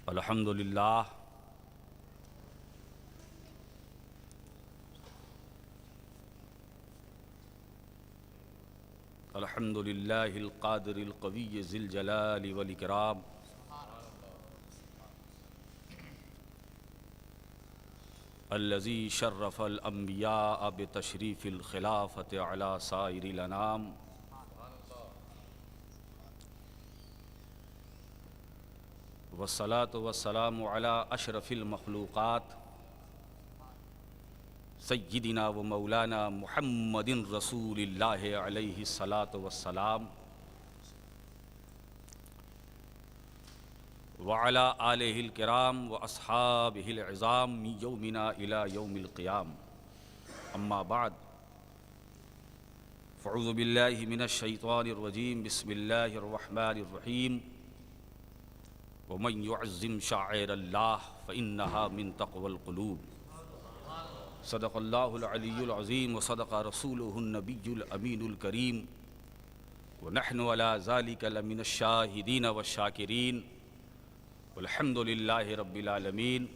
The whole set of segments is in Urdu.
الحمد للہ الحمد للہ القادر القوی ذی الجلال والاکرام الذی شرف الانبیاء بتشریف الخلافۃ علی سائر الانام والصلاة والسلام علی اشرف المخلوقات سیدنا و مولانا محمد رسول اللہ علیہ الصلاة والسلام وعلی آلہ الکرام و اصحابہ العظام من یومنا الی یوم القیام اما بعد فاعوذ باللہ من الشیطان الرجیم بسم اللہ الرحمن الرحیم ومن يعظم شعائر اللہ فإنها من تقوى القلوب صدق اللہ العلی العظیم وصدق رسولہ النبی الامین الکریم ونحن علی ذلک لمن الشاہدین والشاکرین والحمد للہ رب العالمین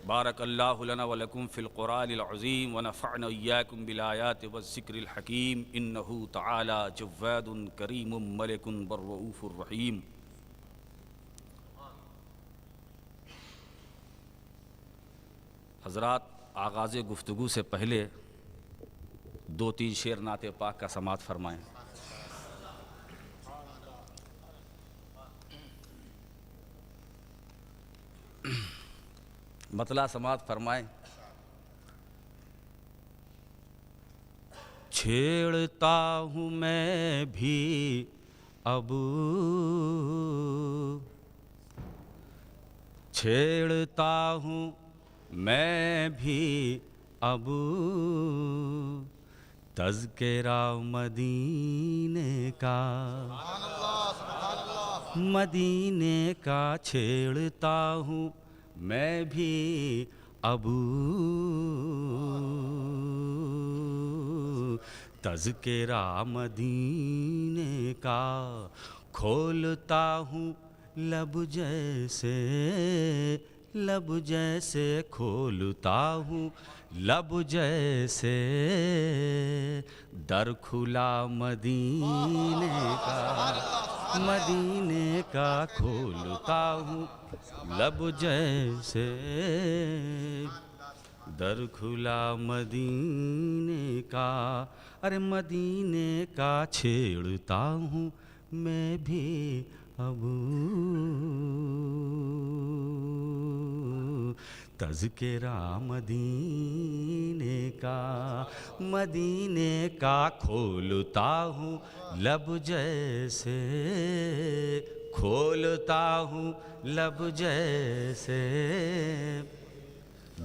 بارک اللہ لنا ولکم فی القرآن العظیم ونفعنا ایاکم بالآیات والذکر الحکیم انہ تعالی جواد کریم ملک بالرؤوف الرحیم. حضرات، آغاز گفتگو سے پہلے دو تین شعر نعت پاک کا سماعت فرمائیں. مطلع سماعت فرمائیں. چھیڑتا ہوں میں بھی اب چھیڑتا ہوں میں بھی اب تذکرہ مدینے کا مدینے کا چھیڑتا ہوں میں بھی اب تذکرہ مدینے کا کھولتا ہوں لب جیسے کھولتا ہوں لب جیسے در کھلا مدینے کا کھولتا ہوں لب جیسے در کھلا مدینے کا. ارے مدینے کا چھیڑتا ہوں میں بھی اب تذکرہ مدینے کا کھولتا ہوں لب جیسے کھولتا ہوں لب جیسے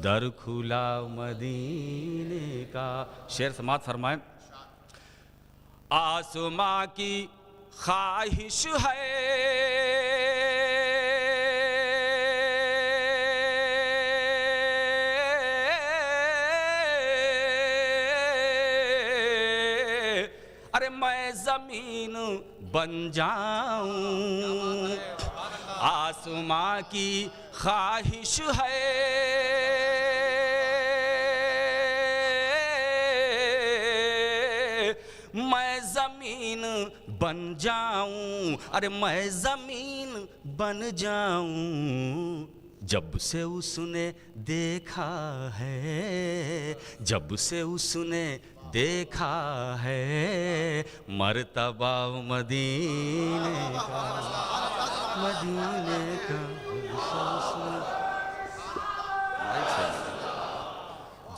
در کھلا مدینے کا. شعر سماعت فرمائیں. آسماں کی خواہش ہے ارے میں زمین بن جاؤں. آسماں کی خواہش ہے میں زمین بن جاؤں. ارے میں زمین بن جاؤں جب سے اس نے دیکھا ہے جب سے اس نے دیکھا ہے مرتبہ مدینے کا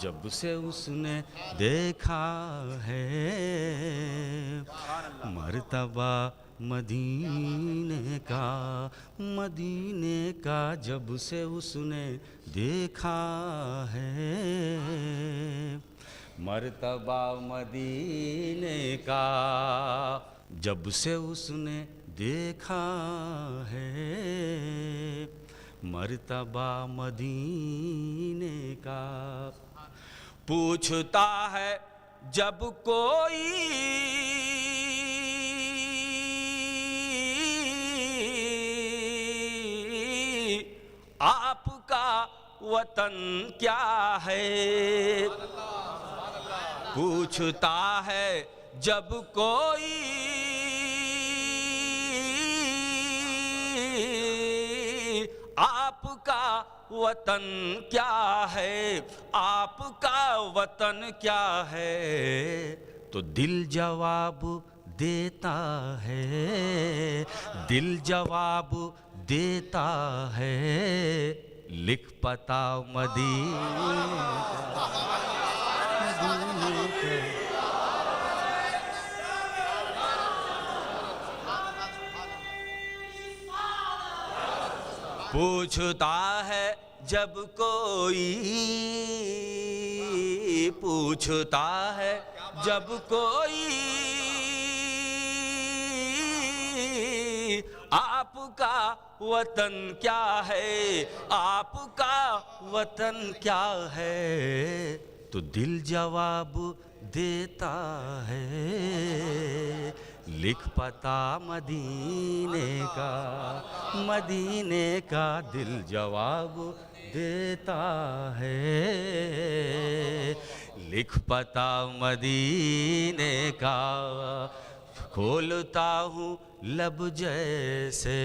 جب سے اس نے دیکھا ہے مرتبہ مدینے کا جب سے اس نے دیکھا ہے مرتبہ مدینے کا جب سے اس نے دیکھا ہے مرتبہ مدینے کا. پوچھتا ہے جب کوئی وطن کیا ہے، پوچھتا ہے جب کوئی آپ کا وطن کیا ہے، آپ کا وطن کیا ہے، تو دل جواب دیتا ہے، دل جواب دیتا ہے، لکھ پتا مدینے پوچھتا ہے جب کوئی، پوچھتا ہے جب کوئی آپ کا وطن کیا ہے، آپ کا وطن کیا ہے، تو دل جواب دیتا ہے، لکھ پتا مدینے کا، مدینے کا دل جواب دیتا ہے، لکھ پتا مدینے کا، کھولتا ہوں لب جیسے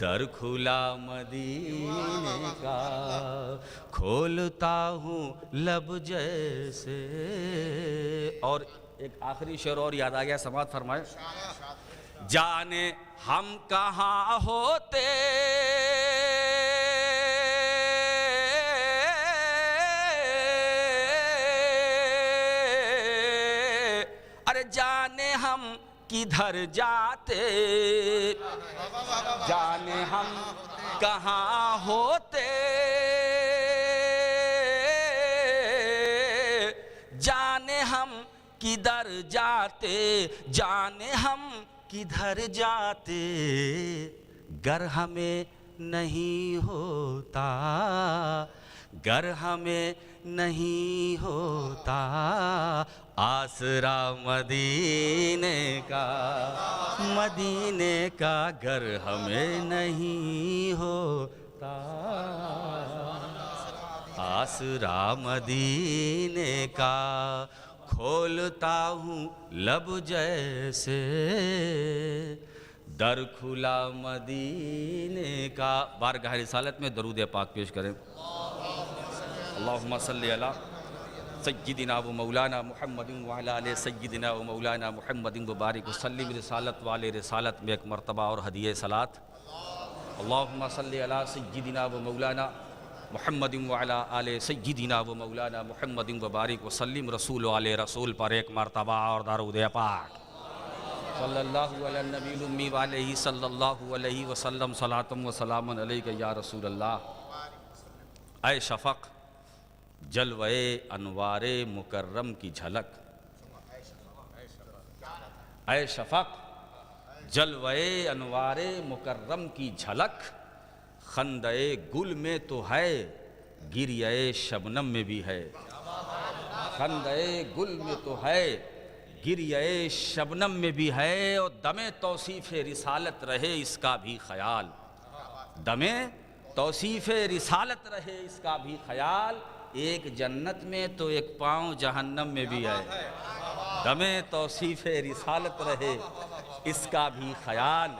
در کھلا مدینے کا، کھولتا ہوں لب جیسے۔ اور ایک آخری شعر اور یاد آ گیا، سماعت فرمائے۔ جانے ہم کہاں ہوتے ارے جانے ہم کدھر جاتے، جانے ہم کہاں ہوتے، جانے ہم کدھر جاتے، جانے ہم کدھر جاتے، گر ہمیں نہیں ہوتا، گر ہمیں نہیں ہوتا آسرا مدینے کا، مدینے کا گر ہمیں نہیں ہوتا آسرا مدینے کا، کھولتا ہوں لب جیسے در کھلا مدینے کا۔ بارگاہ رسالت میں درود پاک پیش کریں۔ اللہم صلی علی سیدنا و مولانا محمد وعلی آلِ سیدنا و مولانا محمد وبارک وسلم۔ رسالت والے رسالت میں ایک مرتبہ اور ہدیہ صلاۃ۔ اللہم صلی علی سیدنا و مولانا محمد وعلی آلِ سیدنا و مولانا محمد وبارک وسلم۔ رسول والے رسول پر ایک مرتبہ اور درود پاک۔ صلی اللہ علی النبی الامی وعلیہ صلی اللہ علیہ وسلم۔ صلاۃ و سلام علیک یا رسول اللہ۔ اے شفق جلوہ انوار مکرم کی جھلک، اے شفق جلوہ انوار مکرم کی جھلک، خندہ گل میں تو ہے گریہ شبنم میں بھی ہے، خندہ گل میں تو ہے گریہ شبنم میں بھی ہے، اور دم توصیف رسالت رہے اس کا بھی خیال، دم توصیف رسالت رہے اس کا بھی خیال، ایک جنت میں تو ایک پاؤں جہنم میں بھی ہے، دم توصیف رسالت رہے اس کا بھی خیال،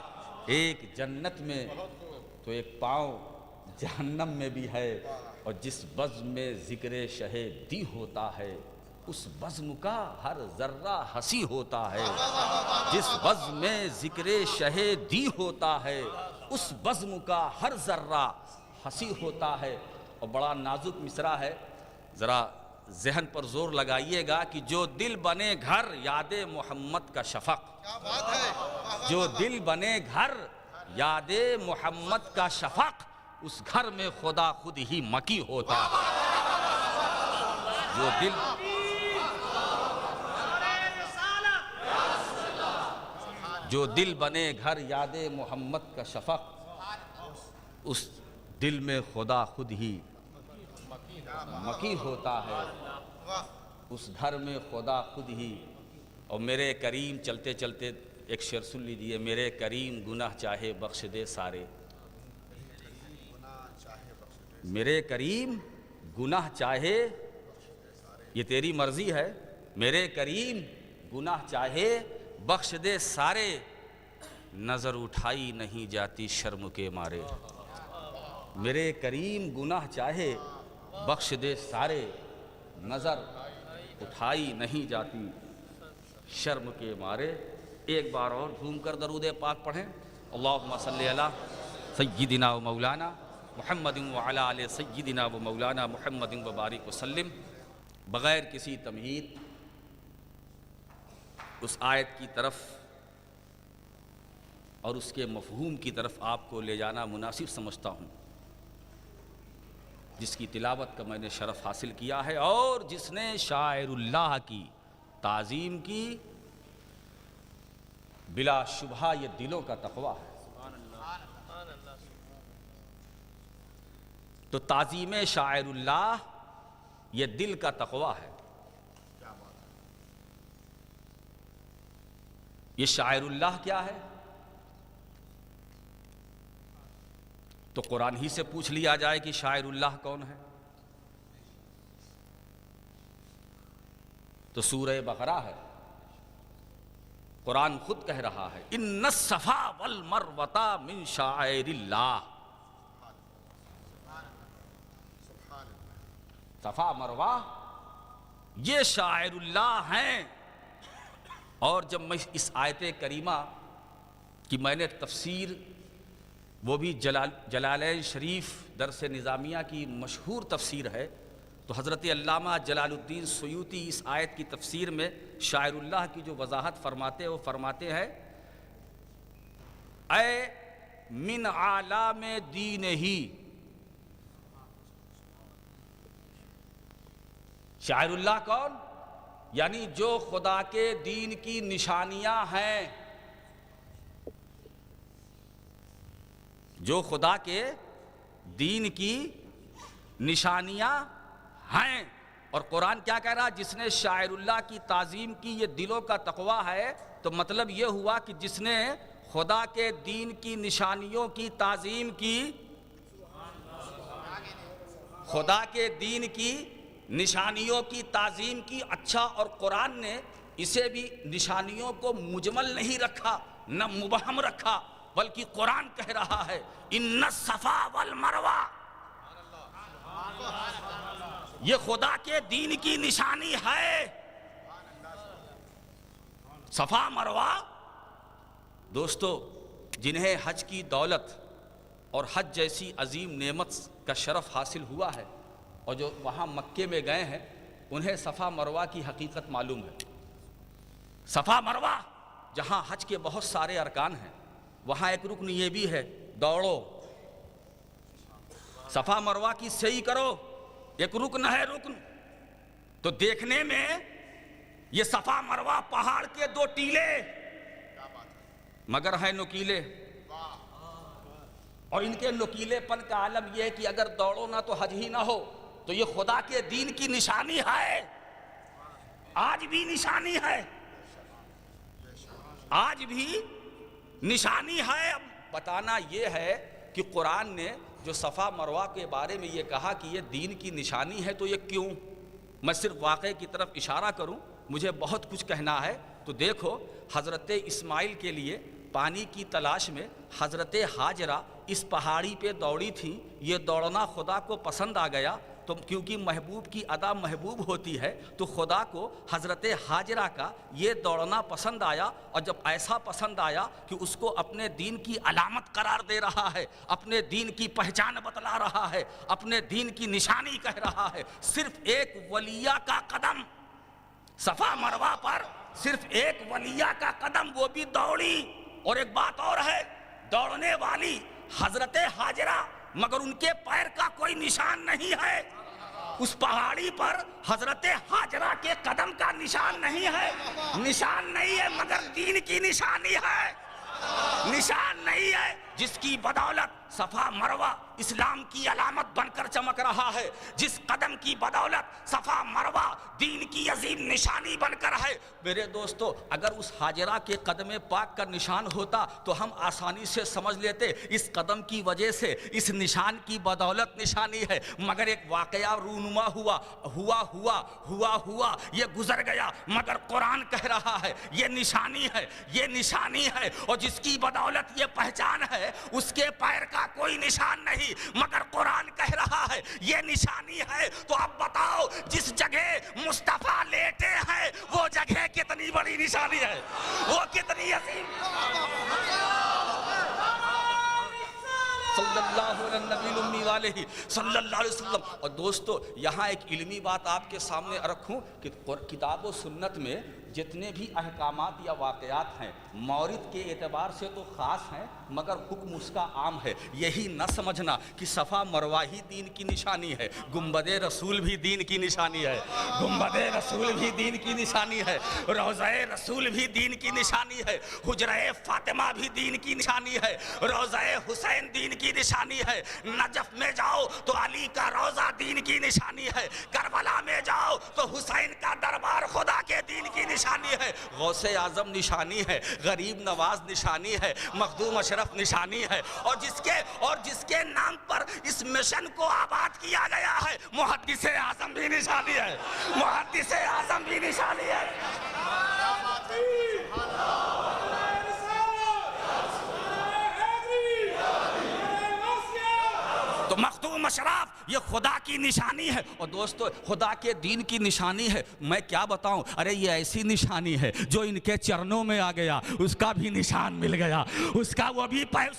ایک جنت میں تو ایک پاؤں جہنم میں بھی ہے، اور جس بزم میں ذکر شہیدی ہوتا ہے اس بزم کا ہر ذرہ ہنسی ہوتا ہے، جس بزم میں ذکر شہیدی ہوتا ہے اس بزم کا ہر ذرہ ہنسی ہوتا ہے۔ اور بڑا نازک مصرع ہے، ذرا ذہن پر زور لگائیے گا کہ جو دل بنے گھر یاد محمد کا شفق، جو دل بنے گھر یاد محمد کا شفق، اس گھر میں خدا خود ہی مکی ہوتا ہے، جو دل بنے گھر یاد محمد کا شفق، اس دل میں خدا خود ہی مکی ہوتا ہے، اس گھر میں خدا خود ہی۔ اور میرے کریم، چلتے چلتے ایک شعر سن لیجئے۔ میرے کریم گناہ چاہے بخش دے سارے، میرے کریم گناہ چاہے یہ تیری مرضی ہے، میرے کریم گناہ چاہے بخش دے سارے، نظر اٹھائی نہیں جاتی شرم کے مارے۔ میرے کریم گناہ چاہے بخش دے سارے، نظر اٹھائی نہیں جاتی شرم کے مارے۔ ایک بار اور جھوم کر درود پاک پڑھیں۔ اللہم صلی علی سیدنا و مولانا محمد وعلی آل سیدنا و مولانا محمد وبارک وسلم۔ بغیر کسی تمہید اس آیت کی طرف اور اس کے مفہوم کی طرف آپ کو لے جانا مناسب سمجھتا ہوں، جس کی تلاوت کا میں نے شرف حاصل کیا ہے، اور جس نے شاعر اللہ کی تعظیم کی، بلا شبہ یہ دلوں کا تقویٰ ہے۔ تو تعظیم شاعر اللہ یہ دل کا تقویٰ ہے۔ یہ شاعر اللہ کیا ہے؟ تو قرآن ہی سے پوچھ لیا جائے کہ شاعر اللہ کون ہے؟ تو سورہ بقرہ ہے، قرآن خود کہہ رہا ہے ان الصفا والمروہ من شعائر اللہ۔ صفا مروہ یہ شاعر اللہ ہیں۔ اور جب میں اس آیت کریمہ کی میں نے تفسیر، وہ بھی جلالین شریف درس نظامیہ کی مشہور تفسیر ہے، تو حضرت علامہ جلال الدین سیوطی اس آیت کی تفسیر میں شاعر اللہ کی جو وضاحت فرماتے ہیں، وہ فرماتے ہیں اے من اعلام دین ہی، شاعر اللہ کون؟ یعنی جو خدا کے دین کی نشانیاں ہیں، جو خدا کے دین کی نشانیاں ہیں۔ اور قرآن کیا کہہ رہا؟ جس نے شاعر اللہ کی تعظیم کی یہ دلوں کا تقویٰ ہے۔ تو مطلب یہ ہوا کہ جس نے خدا کے دین کی نشانیوں کی تعظیم کی، خدا کے دین کی نشانیوں کی تعظیم کی، اچھا، اور قرآن نے اسے بھی نشانیوں کو مجمل نہیں رکھا، نہ مبہم رکھا، بلکہ قرآن کہہ رہا ہے ان الصفا والمروہ، یہ خدا کے دین کی نشانی ہے۔ صفا مروہ دوستو، جنہیں حج کی دولت اور حج جیسی عظیم نعمت کا شرف حاصل ہوا ہے، اور جو وہاں مکے میں گئے ہیں، انہیں صفا مروہ کی حقیقت معلوم ہے۔ صفا مروہ جہاں حج کے بہت سارے ارکان ہیں، وہاں ایک رکن یہ بھی ہے، دوڑو، صفا مروہ کی سعی کرو، ایک رکن ہے، رکن۔ تو دیکھنے میں یہ صفا مروہ پہاڑ کے دو ٹیلے، مگر ہیں نکیلے، اور ان کے نکیلے پن کا عالم یہ ہے کہ اگر دوڑو نہ تو حج ہی نہ ہو۔ تو یہ خدا کے دین کی نشانی ہے، آج بھی نشانی ہے، آج بھی نشانی ہے۔ اب بتانا یہ ہے کہ قرآن نے جو صفا مروہ کے بارے میں یہ کہا کہ یہ دین کی نشانی ہے، تو یہ کیوں؟ میں صرف واقعے کی طرف اشارہ کروں، مجھے بہت کچھ کہنا ہے۔ تو دیکھو، حضرت اسماعیل کے لیے پانی کی تلاش میں حضرت ہاجرہ اس پہاڑی پہ دوڑی تھی۔ یہ دوڑنا خدا کو پسند آ گیا، تو کیونکہ محبوب کی ادا محبوب ہوتی ہے، تو خدا کو حضرت ہاجرہ کا یہ دوڑنا پسند آیا، اور جب ایسا پسند آیا کہ اس کو اپنے دین کی علامت قرار دے رہا ہے، اپنے دین کی پہچان بتلا رہا ہے، اپنے دین کی نشانی کہہ رہا ہے، صرف ایک ولیہ کا قدم صفا مروہ پر، صرف ایک ولیہ کا قدم، وہ بھی دوڑی۔ اور ایک بات اور ہے، دوڑنے والی حضرت ہاجرہ، مگر ان کے پیر کا کوئی نشان نہیں ہے، اس پہاڑی پر حضرت ہاجرہ کے قدم کا نشان نہیں ہے، نشان نہیں ہے، مگر دین کی نشانی ہے، نشان نہیں ہے جس کی بدولت صفا مروہ اسلام کی علامت بن کر چمک رہا ہے، جس قدم کی بدولت صفا مروہ دین کی عظیم نشانی بن کر ہے۔ میرے دوستو، اگر اس حاجرہ کے قدم پاک کا نشان ہوتا تو ہم آسانی سے سمجھ لیتے اس قدم کی وجہ سے، اس نشان کی بدولت نشانی ہے، مگر ایک واقعہ رونما ہوا یہ گزر گیا، مگر قرآن کہہ رہا ہے یہ نشانی ہے، یہ نشانی ہے، اور جس کی بدولت یہ پہچان ہے اس کے پیر کا کوئی نشان نہیں، مگر قرآن کہہ رہا ہے یہ نشانی ہے۔ تو اب بتاؤ، جس جگہ مصطفیٰ لیٹے ہیں وہ جگہ کتنی بڑی نشانی ہے، وہ کتنی عظیم۔ صلی اللہ علیہ نبی الامی والہ صلی اللہ علیہ وسلم۔ اور دوستو، یہاں ایک علمی بات آپ کے سامنے رکھوں کہ کتاب و سنت میں جتنے بھی احکامات یا واقعات ہیں مورد کے اعتبار سے تو خاص ہیں، مگر حکم اس کا عام ہے۔ یہی نہ سمجھنا کہ صفا مروہ ہی دین کی نشانی ہے، گنبد رسول بھی دین کی نشانی ہے، گنبد رسول بھی دین کی نشانی ہے، روضہ رسول بھی دین کی نشانی ہے، حجرہ فاطمہ بھی دین کی نشانی ہے، روضہ حسین دین کی نشانی ہے، نجف میں جاؤ تو علی کا روضہ دین کی نشانی ہے، کربلا میں جاؤ تو حسین کا دربار خدا کے دین کی نشانی ہے، غوث اعظم نشانی ہے، غریب نواز نشانی ہے، مخدوم اشرف نشانی ہے، اور جس کے نام پر اس مشن کو آباد کیا گیا ہے محدث اعظم بھی نشانی ہے، محدث اعظم بھی نشانی ہے۔ تو مخدوم اشراف یہ خدا کی نشانی ہے، اور دوستو خدا کے دین کی نشانی ہے۔ میں کیا بتاؤں، ارے یہ ایسی نشانی ہے جو ان کے چرنوں میں آ گیا، اس کا بھی نشان مل گیا، اس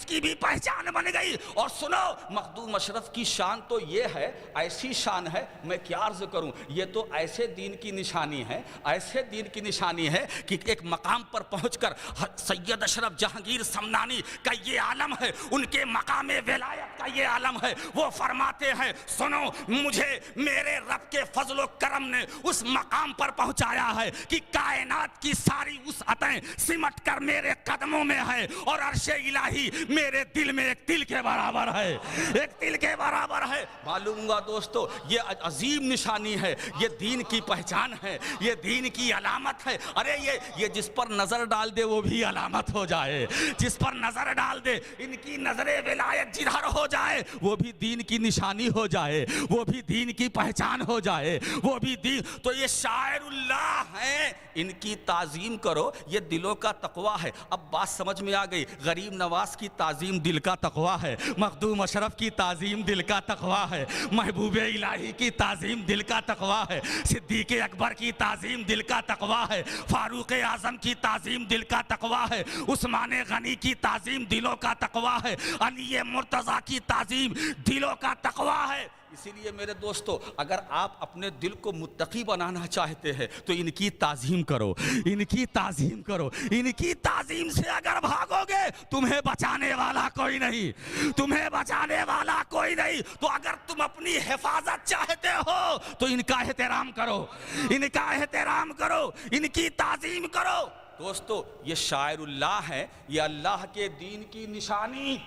کی بھی پہچان بن گئی۔ اور سنو، مخدوم اشرف کی شان تو یہ ہے، ایسی شان ہے، میں کیا عرض کروں، یہ تو ایسے دین کی نشانی ہے، ایسے دین کی نشانی ہے کہ ایک مقام پر پہنچ کر سید اشرف جہانگیر سمنانی کا یہ عالم ہے، ان کے مقام ولایت کا یہ عالم ہے۔ وہ فرماتے ہیں، سنو، مجھے میرے رب کے فضل و کرم نے اس مقام پر پہنچایا ہے کہ کائنات کی ساری وسعتیں سمٹ کر میرے قدموں میں ہے، اور عرش الہی میرے دل میں ایک تل کے برابر ہے، ایک تل کے برابر ہے۔ معلوم ہوا دوستو، یہ عظیم نشانی ہے، یہ دین کی پہچان ہے، یہ دین کی علامت ہے۔ ارے یہ جس پر نظر ڈال دے وہ بھی علامت ہو جائے، جس پر نظر ڈال دے، ان کی نظر ولایت جدھر ہو جائے وہ بھی دین کی نشانی ہو جائے، وہ بھی دین کی پہچان ہو جائے، وہ بھی دین۔ تو یہ شاعر اللہ ہیں، ان کی تعظیم کرو، یہ دلوں کا تقویٰ ہے۔ اب بات سمجھ میں آ گئی، غریب نواز کی تعظیم دل کا تقویٰ ہے، مخدوم اشرف کی تعظیم دل کا تقویٰ ہے، محبوب الہی کی تعظیم دل کا تقویٰ ہے، صدیق اکبر کی تعظیم دل کا تقویٰ ہے، فاروق اعظم کی تعظیم دل کا تقویٰ ہے، عثمان غنی کی تعظیم دلوں کا تقویٰ ہے، علی مرتضیٰ کی تعظیم دلوں کا تقویٰ ہے۔ اسی لیے میرے دوستو، اگر آپ اپنے دل کو متقی بنانا چاہتے ہیں تو ان کی تعظیم کرو، ان کی تعظیم کرو، ان کی تعظیم سے اگر بھاگو گے تمہیں بچانے والا کوئی نہیں، تمہیں بچانے والا کوئی نہیں۔ تو اگر تم اپنی حفاظت چاہتے ہو تو ان کا احترام کرو، ان کا احترام کرو، ان کی تعظیم کرو۔ دوستو، یہ شاعر اللہ ہے، یہ اللہ کے دین کی نشانی،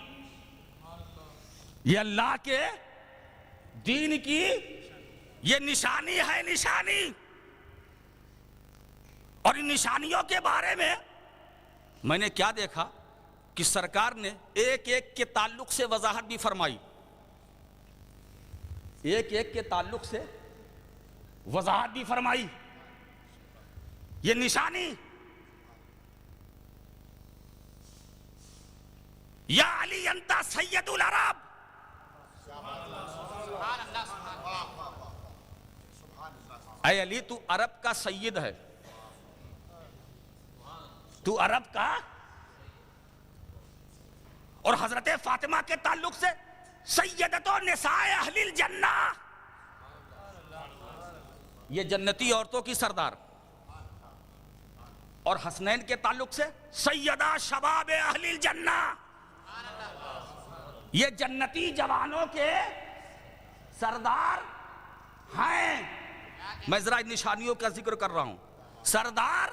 یہ اللہ کے دین کی یہ نشانی ہے، نشانی۔ اور ان نشانیوں کے بارے میں نے کیا دیکھا کہ سرکار نے ایک ایک کے تعلق سے وضاحت بھی فرمائی، ایک ایک کے تعلق سے وضاحت بھی فرمائی۔ یہ نشانی، یا علی انت سید العرب، اے علی تو عرب کا سید ہے، تو عرب کا۔ اور حضرت فاطمہ کے تعلق سے سیدۃ نساء اہل الجنہ، یہ جنتی عورتوں کی سردار۔ اور حسنین کے تعلق سے سیدہ شباب اہل الجنہ، یہ جنتی جوانوں کے سردار ہیں۔ میں ذرا نشانیوں کا ذکر کر رہا ہوں۔ سردار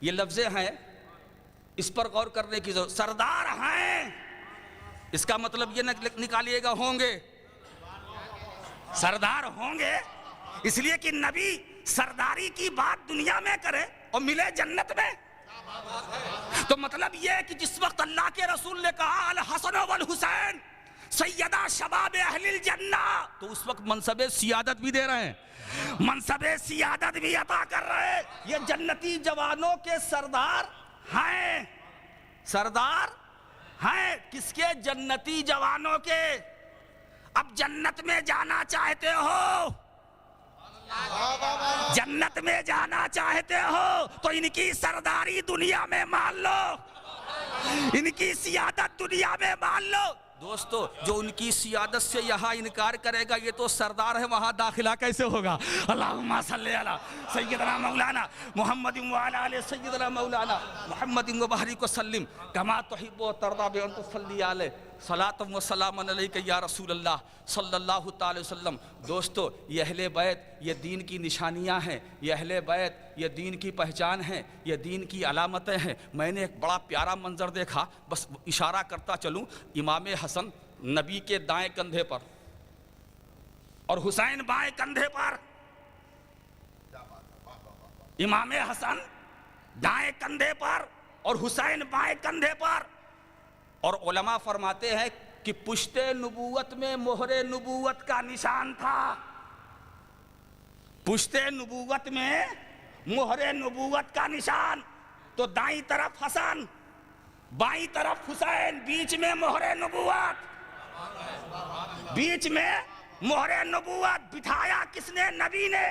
یہ لفظیں ہیں اس پر غور کرنے کی ضرورت. سردار ہیں اس کا مطلب یہ نہ نکالیے گا ہوں گے. سردار ہوں گے اس لیے کہ نبی سرداری کی بات دنیا میں کرے اور ملے جنت میں. تو مطلب یہ ہے کہ جس وقت اللہ کے رسول نے کہا الحسن والحسین سیدہ شباب اہل الجنہ، تو اس وقت منصب سیادت بھی دے رہے ہیں، منصب سیادت بھی عطا کر رہے ہیں. یہ جنتی جوانوں کے سردار ہیں. سردار ہیں کس کے؟ جنتی جوانوں کے. اب جنت میں جانا چاہتے ہو، جنت میں جانا چاہتے ہو تو ان کی سرداری دنیا میں مان لو، ان کی سیادت دنیا میں مان لو. دوستو جو ان کی سیادت سے یہاں انکار کرے گا یہ تو سردار ہے، وہاں داخلہ کیسے ہوگا؟ اللہم صلی علی سیدنا مولانا محمد وعلی آلہ سیدنا مولانا محمد وبارک وسلم کما تحب و ترضی بان تصلی علیہ صلاۃ و سلام علیک یا رسول اللہ صلی اللہ تعالی وسلم. دوستو یہ اہل بیت یہ دین کی نشانیاں ہیں، یہ اہل بیت یہ دین کی پہچان ہیں، یہ دین کی علامتیں ہیں. میں نے ایک بڑا پیارا منظر دیکھا، بس اشارہ کرتا چلوں. امام حسن نبی کے دائیں کندھے پر اور حسین بائیں کندھے پر. امام حسن دائیں کندھے پر اور حسین بائیں کندھے پر. اور علماء فرماتے ہیں کہ پشت نبوت میں مہر نبوت کا نشان تھا. پشت نبوت میں مہر نبوت کا نشان. تو دائیں طرف حسن بائیں طرف حسین، بیچ میں مہر نبوت. بیچ میں مہر نبوت بٹھایا کس نے؟ نبی نے.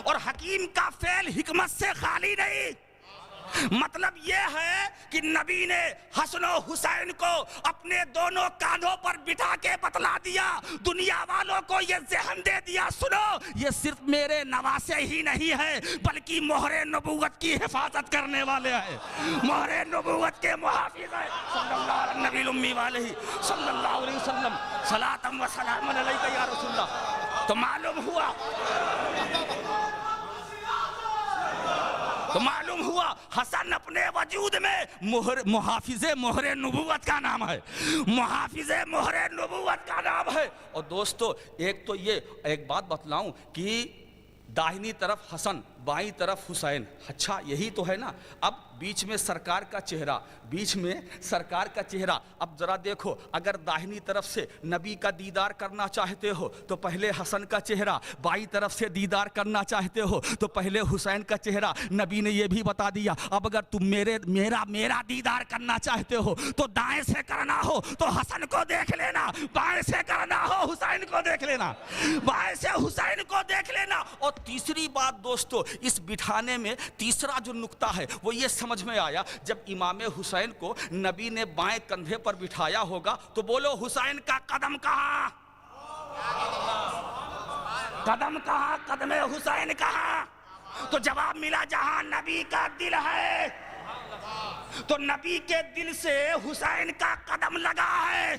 اور حکیم کا فعل حکمت سے خالی نہیں. مطلب یہ ہے کہ نبی نے حسن و حسین کو اپنے دونوں کاندھوں پر بٹھا کے بتلا دیا، دنیا والوں کو یہ ذہن دے دیا سنو یہ صرف میرے نواسے ہی نہیں ہے بلکہ مہر نبوت کی حفاظت کرنے والے ہیں، مہر نبوت کے محافظ ہیں. صلی اللہ علیہ نبی الامی والہ صلی اللہ علیہ وسلم صلاۃ و سلام علیک یا رسول اللہ. تو معلوم ہوا حسن اپنے وجود میں محافظ مہر نبوت کا نام ہے، محافظ مہر نبوت کا نام ہے. اور دوستو ایک تو یہ ایک بات بتلاؤں کہ داہنی طرف حسن بائیں طرف حسین، اچھا یہی تو ہے نا. اب بیچ میں سرکار کا چہرہ، بیچ میں سرکار کا چہرہ. اب ذرا دیکھو اگر داہنی طرف سے نبی کا دیدار کرنا چاہتے ہو تو پہلے حسن کا چہرہ، بائیں طرف سے دیدار کرنا چاہتے ہو تو پہلے حسین کا چہرہ. نبی نے یہ بھی بتا دیا اب اگر تم میرا دیدار کرنا چاہتے ہو تو دائیں سے کرنا ہو تو حسن کو دیکھ لینا، بائیں سے کرنا ہو حسین کو دیکھ لینا، بائیں سے حسین کو دیکھ لینا. اور تیسری بات دوستو اس بٹھانے میں تیسرا جو نقطہ ہے وہ یہ سمجھ میں آیا جب امام حسین کو نبی نے بائیں کندھے پر بٹھایا ہوگا تو بولو حسین کا قدم کہاں؟ قدم کہاں؟ قدم حسین کہاں؟ تو جواب ملا جہاں نبی کا دل ہے. تو نبی کے دل سے حسین کا قدم لگا ہے،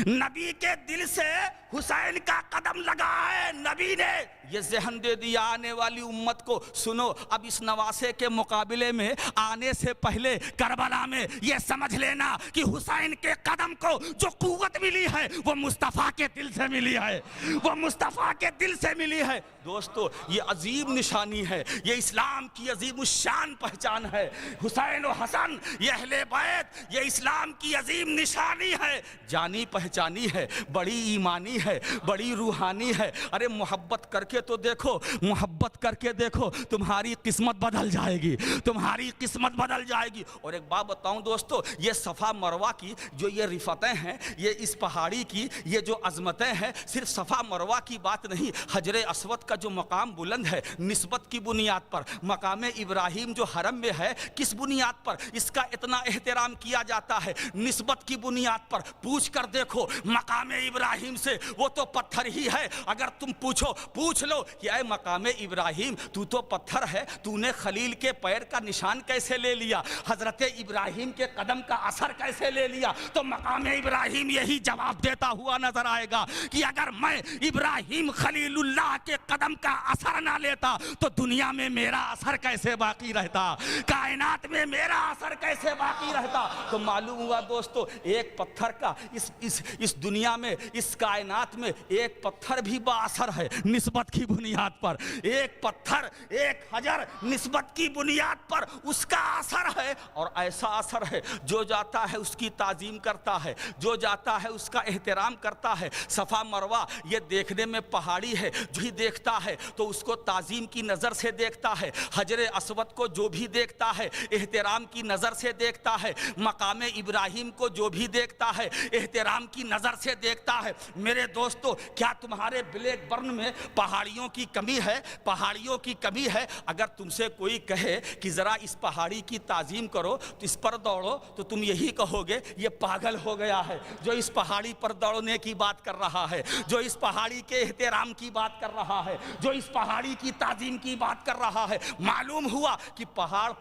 نبی کے دل سے حسین کا قدم لگا ہے. نبی نے یہ ذہن دے دیا آنے والی امت کو سنو اب اس نواسے کے مقابلے میں آنے سے پہلے کربلا میں یہ سمجھ لینا کہ حسین کے قدم کو جو قوت ملی ہے وہ مصطفیٰ کے دل سے ملی ہے، وہ مصطفیٰ کے دل سے ملی ہے. دوستو یہ عظیم نشانی ہے، یہ اسلام کی عظیم الشان پہچان ہے. حسین و حسن یہ اہل بیت یہ اسلام کی عظیم نشانی ہے، جانی پہچانی ہے، بڑی ایمانی ہے، بڑی روحانی ہے. ارے محبت کر کے تو دیکھو، محبت کر کے دیکھو تمہاری قسمت بدل جائے گی، تمہاری قسمت بدل جائے گی. اور ایک بات بتاؤں دوستو یہ صفا مروہ کی جو یہ رفتیں ہیں، یہ اس پہاڑی کی یہ جو عظمتیں ہیں، صرف صفا مروہ کی بات نہیں. حجر اسود کا جو مقام بلند ہے نسبت کی بنیاد پر، مقام ابراہیم جو حرم میں ہے کس بنیاد پر اس کا اتنا احترام کیا جاتا ہے؟ نسبت کی بنیاد پر. پوچھ کر دیکھو مقام ابراہیم سے وہ تو پتھر ہی ہے. اگر تم پوچھ لو کہ اے مقام ابراہیم تو پتھر ہے, تو نے خلیل کے پیر کا نشان کیسے لے لیا, حضرت ابراہیم کے قدم کا اثر کیسے لے لیا, تو مقام ابراہیم یہی جواب دیتا ہوا نظر آئے گا کہ اگر میں ابراہیم خلیل اللہ کے قدم کا اثر نہ لیتا تو دنیا میں میرا اثر کیسے باقی رہتا, کائنات میں میرا اثر کیسے باقی رہتا. تو معلوم ہوا دوستو ایک پتھر کا اس دنیا میں, اس کائنات میں ایک پتھر بھی با اثر ہے نسبت کی بنیاد پر. ایک پتھر, ایک حجر نسبت کی بنیاد پر اس کا اثر ہے, اور ایسا اثر ہے جو جاتا ہے اس کی تعظیم کرتا ہے, جو جاتا ہے اس کا احترام کرتا ہے. صفا مروہ یہ دیکھنے میں پہاڑی ہے, جو ہی دیکھتا ہے تو اس کو تعظیم کی نظر سے دیکھتا ہے. حجر اسود کو جو بھی دیکھتا ہے احترام کی نظر سے دیکھتا ہے. مقام ابراہیم کو جو بھی دیکھتا ہے احترام کی نظر سے دیکھتا ہے. میرے دوستو کیا تمہارے بلیک برن میں پہاڑیوں کی کمی ہے؟ پہاڑیوں کی کمی ہے. اگر تم سے کوئی کہے کہ ذرا اس پہاڑی کی تعظیم کرو تو اس پر دوڑو, تو تم یہی کہو گے یہ پاگل ہو گیا ہے جو اس پہاڑی پر دوڑنے کی بات کر رہا ہے, جو اس پہاڑی کے احترام کی بات کر رہا ہے, جو اس پہاڑی کی تعظیم کی بات کر رہا ہے. معلوم ہوا کہ پہاڑ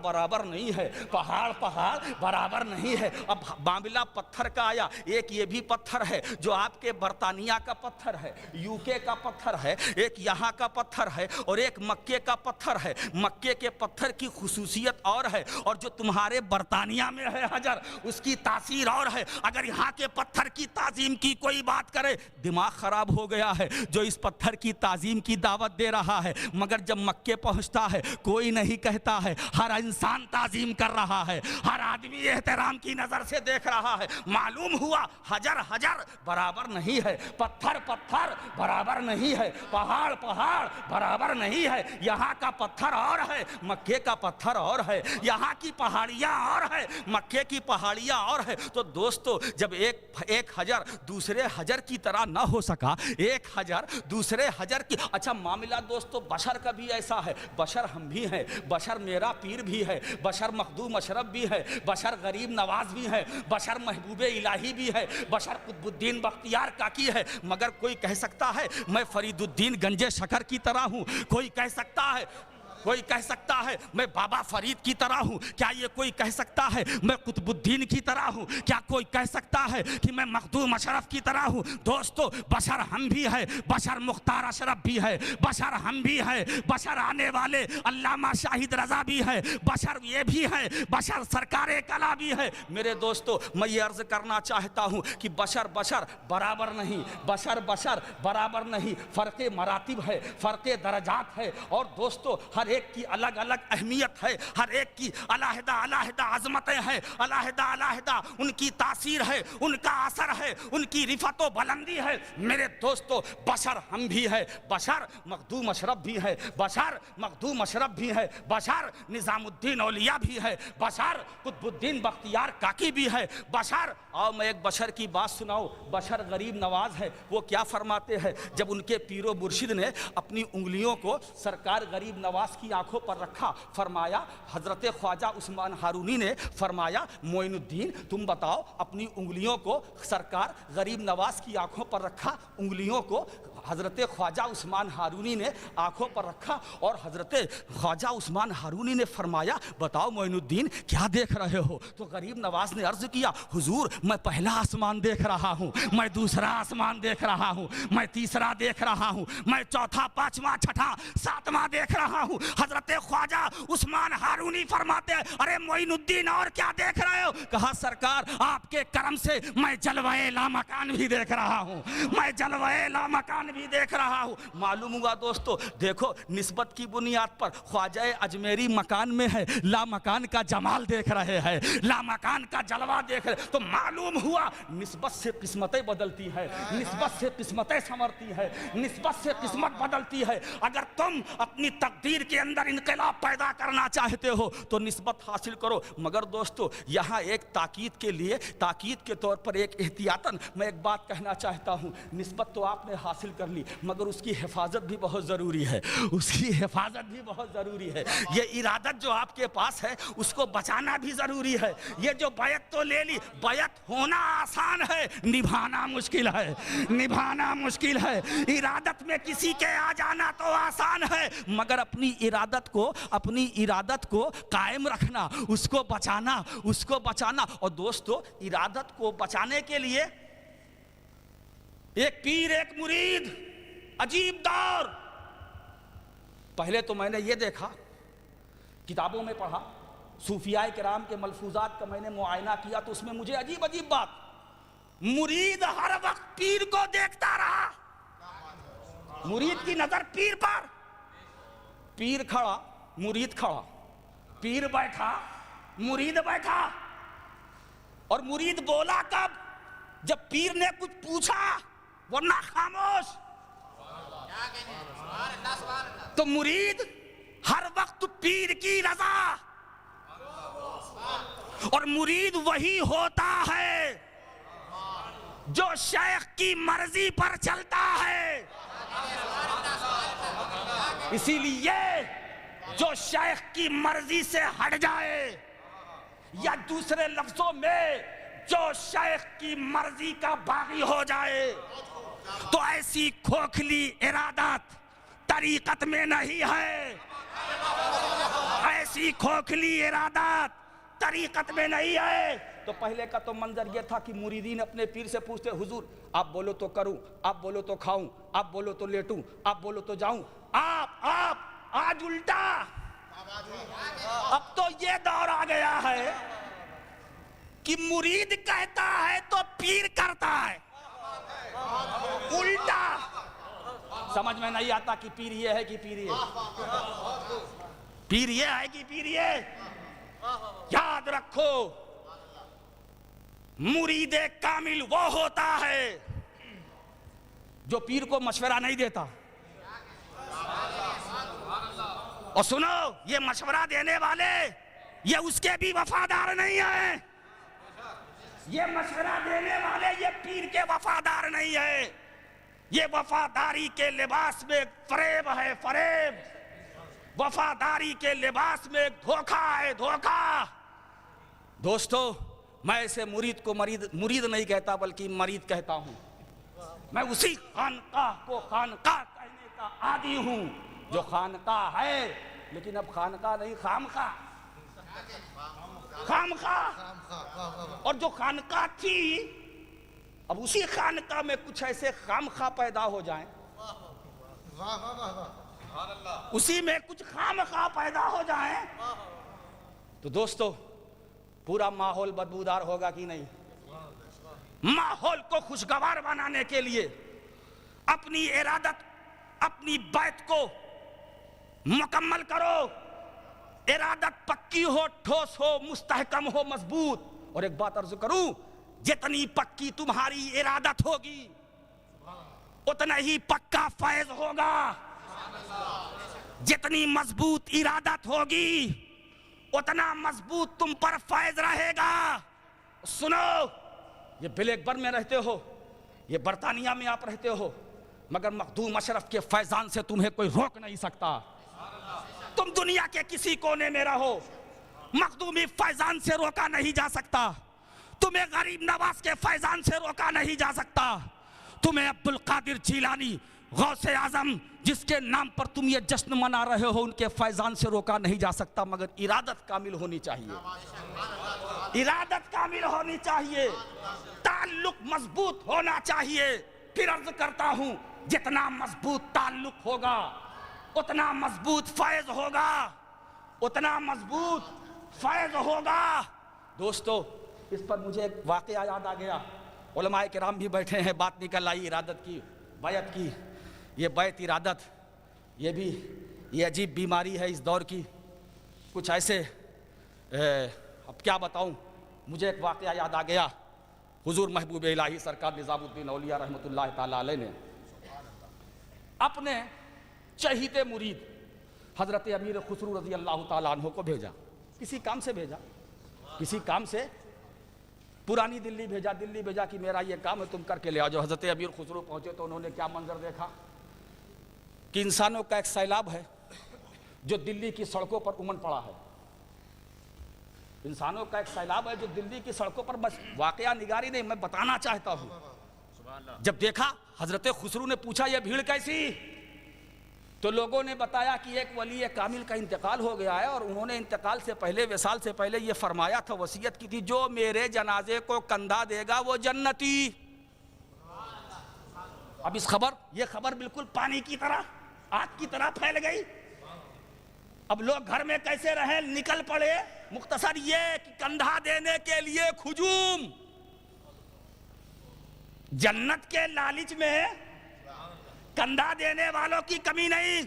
برابر نہیں ہے, پہاڑ برابر نہیں ہے. اب معاملہ پتھر کا آیا. ایک یہ بھی پتھر ہے جو آپ کے برطانیہ کا پتھر ہے, یو کے کا پتھر ہے, ایک یہاں کا پتھر ہے, اور ایک مکے کا پتھر ہے. مکے کے پتھر کی خصوصیت اور ہے, اور جو تمہارے برطانیہ میں ہے حجر اس کی تاثیر اور ہے. اگر یہاں کے پتھر کی تعظیم کی کوئی بات کرے دماغ خراب ہو گیا ہے جو اس پتھر کی تعظیم کی دعوت دے رہا ہے. مگر جب مکے پہنچتا ہے کوئی نہیں کہتا ہے, ہر انسان تعظیم کر رہا ہے, ہر آدمی احترام کی نظر سے دیکھ رہا ہے. معلوم ہوا حجر برابر نہیں ہے, پتھر برابر نہیں ہے, پہاڑ برابر نہیں ہے. یہاں کا پتھر اور ہے, مکے کا پتھر اور ہے. یہاں کی پہاڑیاں اور ہے, مکے کی پہاڑیاں اور ہے. تو دوستو جب ایک حجر دوسرے حجر کی طرح نہ ہو سکا, ایک حجر دوسرے حجر کی, اچھا معاملہ دوستو بشر کا بھی ایسا ہے. بشر ہم بھی ہیں, بشر میرا پیر بھی ہے, بشر مخدوم اشرف بھی ہے, بشر غریب نواز بھی ہے, بشر محبوب الہی بھی ہے, بشر قطب الدین بختیار کاکی ہے. مگر کوئی کہہ سکتا ہے میں فرید الدین گنج شکر کی طرح ہوں, کوئی کہہ سکتا ہے میں بابا فرید کی طرح ہوں, کیا یہ کوئی کہہ سکتا ہے میں قطب الدین کی طرح ہوں, کیا کوئی کہہ سکتا ہے کہ میں مخدوم اشرف کی طرح ہوں؟ دوستو بشر ہم بھی ہے, بشر مختار اشرف بھی ہے, بشر ہم بھی ہے, بشر آنے والے علامہ شاہد رضا بھی ہے, بشر یہ بھی ہے, بشر سرکار کلا بھی ہے. میرے دوستو میں یہ عرض کرنا چاہتا ہوں کہ بشر برابر نہیں, بشر برابر نہیں, فرق مراتب ہے, فرق درجات ہے. اور دوستو ہر ایک کی الگ الگ اہمیت ہے, ہر ایک کی علیحدہ عظمتیں ہیں, علیحدہ ان کی تاثیر ہے, ان کا اثر ہے, ان کی رفعت و بلندی ہے. میرے دوستو بشر ہم بھی ہے, بشر مخدوم اشرف بھی ہے, بشر نظام الدین اولیاء بھی ہے, بشر قطب الدین بختیار کاکی بھی ہے, بشر. اور میں ایک بشر کی بات سناؤ, بشر غریب نواز ہے. وہ کیا فرماتے ہیں جب ان کے پیر و مرشد نے اپنی انگلیوں کو سرکار غریب نواز کی آنکھوں پر رکھا, فرمایا حضرت خواجہ عثمان ہارونی نے فرمایا معین الدین تم بتاؤ, اپنی انگلیوں کو سرکار غریب نواز کی آنکھوں پر رکھا, انگلیوں کو حضرت خواجہ عثمان ہارونی نے آنکھوں پر رکھا, اور حضرت خواجہ عثمان ہارونی نے فرمایا بتاؤ معین الدین کیا دیکھ رہے ہو؟ تو غریب نواز نے عرض کیا حضور میں پہلا آسمان دیکھ رہا ہوں, میں دوسرا آسمان دیکھ رہا ہوں, میں تیسرا دیکھ رہا ہوں, میں چوتھا, پانچواں, چھٹا, ساتواں دیکھ رہا ہوں. حضرت خواجہ عثمان ہارونی فرماتے ہیں ارے معین الدین اور کیا دیکھ رہے ہو؟ کہا سرکار آپ کے کرم سے میں جلوہ لامکان بھی دیکھ رہا ہوں, میں جلوہ لامکان بھی دیکھ رہا ہوں. معلوم ہوا دوستو دیکھو نسبت کی بنیاد پر خواجہ اجمیری مکان میں ہے, لامکان کا جمال دیکھ رہے ہیں, لامکان کا جلوہ دیکھ رہے. تو معلوم ہوا نسبت سے قسمتیں بدلتی ہے, نسبت سے قسمتیں سنورتی ہے, نسبت سے قسمت بدلتی ہے. اگر تم اپنی تقدیر کے اندر انقلاب پیدا کرنا چاہتے ہو تو نسبت حاصل کرو. مگر دوستو یہاں ایک تاکید کے لیے، تاکید کے طور پر ایک احتیاطاً میں ایک بات کہنا چاہتا ہوں. نسبت تو آپ نے حاصل کر لی مگر اس کی حفاظت بھی بہت ضروری ہے، اس کی حفاظت بھی بہت ضروری ہے. یہ ارادت جو آپ کے پاس ہے اس کو بچانا بھی ضروری ہے. یہ جو بیعت تو لے لی، بیعت ہونا آسان ہے، نبھانا مشکل ہے، نبھانا مشکل ہے. ارادت میں کسی کے آ جانا تو آسان ہے مگر اپنی ارادت کو قائم رکھنا، اس کو بچانا، اس کو بچانا. اور دوستو ارادت کو بچانے کے لیے ایک پیر ایک مرید، عجیب دور. پہلے تو میں نے یہ دیکھا، کتابوں میں پڑھا، صوفیاء کرام کے ملفوظات کا میں نے معائنہ کیا تو اس میں مجھے عجیب بات، مرید ہر وقت پیر کو دیکھتا رہا. مرید کی نظر پیر پر، پیر کھڑا مرید کھڑا، پیر بیٹھا مرید بیٹھا. اور مرید بولا کب؟ جب پیر نے کچھ پوچھا، ورنہ خاموش. تو مرید ہر وقت پیر کی رضا، اور مرید وہی ہوتا ہے جو شیخ کی مرضی پر چلتا ہے. اسی لیے جو شیخ کی مرضی سے ہٹ جائے، یا دوسرے لفظوں میں جو شیخ کی مرضی کا باغی ہو جائے، تو ایسی کھوکھلی ارادت طریقت میں نہیں ہے. ایسی کھوکھلی ارادت طریقت میں نہیں ہے. تو پہلے کا تو منظر یہ تھا کہ مریدین اپنے پیر سے پوچھتے، حضور آپ بولو تو کروں، آپ بولو تو کھاؤں، آپ بولو تو لیٹوں، آپ بولو تو جاؤں. آپ آج الٹا. اب تو یہ دور آ گیا ہے کہ مرید کہتا ہے تو پیر کرتا ہے. الٹا. سمجھ میں نہیں آتا کہ پیر یہ ہے کہ پیر یہ، پیر یہ ہے کہ پیر یہ. یاد رکھو مرید کامل وہ ہوتا ہے جو پیر کو مشورہ نہیں دیتا. اور سنو، یہ مشورہ دینے والے یہ اس کے بھی وفادار نہیں ہیں. یہ مشورہ دینے والے یہ پیر کے وفادار نہیں ہیں. یہ وفاداری کے لباس میں فریب ہے، فریب. وفاداری کے لباس میں ایک دھوکہ ہے، دھوکہ. دوستو میں ایسے مرید کو مرید نہیں کہتا بلکہ مرید کہتا ہوں. میں اسی خانقاہ کو خانقاہ کہنے کا عادی ہوں جو خانقاہ ہے، لیکن اب خانقاہ نہیں، خامخواہ. خامخواہ. اور جو خانقاہ تھی اب اسی خانقاہ میں کچھ ایسے خامخواہ پیدا ہو جائیں، اسی میں کچھ خامخواہ پیدا ہو جائیں تو دوستو پورا ماحول بدبودار ہوگا کہ نہیں؟ ماحول کو خوشگوار بنانے کے لیے اپنی ارادت، اپنی بیعت کو مکمل کرو. ارادت پکی ہو، ٹھوس ہو، مستحکم ہو، مضبوط. اور ایک بات عرض کروں، جتنی پکی تمہاری ارادت ہوگی اتنا ہی پکا فیض ہوگا. جتنی مضبوط ارادت ہوگی اتنا مضبوط تم پر فیض رہے گا. سنو، یہ بلیک برن میں رہتے ہو، یہ برطانیہ میں آپ رہتے ہو، مگر مخدوم اشرف کے فیضان سے تمہیں کوئی روک نہیں سکتا. تم دنیا کے کسی کونے میں رہو، مخدومی فیضان سے روکا نہیں جا سکتا. تمہیں غریب نواز کے فیضان سے روکا نہیں جا سکتا. تمہیں عبدالقادر جیلانی غوث اعظم جس کے نام پر تم یہ جشن منا رہے ہو ان کے فیضان سے روکا نہیں جا سکتا. مگر ارادت کامل ہونی چاہیے، ارادت کامل ہونی چاہیے، تعلق مضبوط ہونا چاہیے. پھر عرض کرتا ہوں جتنا مضبوط تعلق ہوگا اتنا مضبوط فیض ہوگا، اتنا مضبوط فیض ہوگا. دوستو اس پر مجھے ایک واقعہ یاد آ گیا. علماء کرام بھی بیٹھے ہیں، بات نکل آئی ارادت کی، بیعت کی. یہ بیعت ارادت یہ بھی یہ عجیب بیماری ہے اس دور کی. کچھ ایسے اب کیا بتاؤں، مجھے ایک واقعہ یاد آ گیا. حضور محبوب الہی سرکار نظام الدین اولیاء رحمۃ اللہ تعالی علیہ نے اپنے چہیتے مرید حضرت امیر خسرو رضی اللہ تعالیٰ عنہ کو بھیجا، کسی کام سے بھیجا، کسی کام سے پرانی دلی بھیجا کہ میرا یہ کام ہے تم کر کے لے آؤ۔ جو حضرت امیر خسرو پہنچے تو انہوں نے کیا منظر دیکھا کہ انسانوں کا ایک سیلاب ہے جو دلی کی سڑکوں پر امن پڑا ہے، انسانوں کا ایک سیلاب ہے جو دلی کی سڑکوں پر، بس واقعہ نگاری نہیں میں بتانا چاہتا ہوں۔ جب دیکھا حضرت خسرو نے پوچھا یہ بھیڑ کیسی، تو لوگوں نے بتایا کہ ایک ولی کامل کا انتقال ہو گیا ہے، اور انہوں نے انتقال سے پہلے، وصال سے پہلے یہ فرمایا تھا، وصیت کی تھی، جو میرے جنازے کو کندھا دے گا وہ جنتی۔ اب یہ خبر بالکل پانی کی طرح، آگ کی طرح پھیل گئی۔ اب لوگ گھر میں کیسے رہیں، نکل پڑے۔ مختصر یہ کہ کندھا دینے کے لیے ہجوم، جنت کے لالچ میں کندھا دینے والوں کی کمی نہیں۔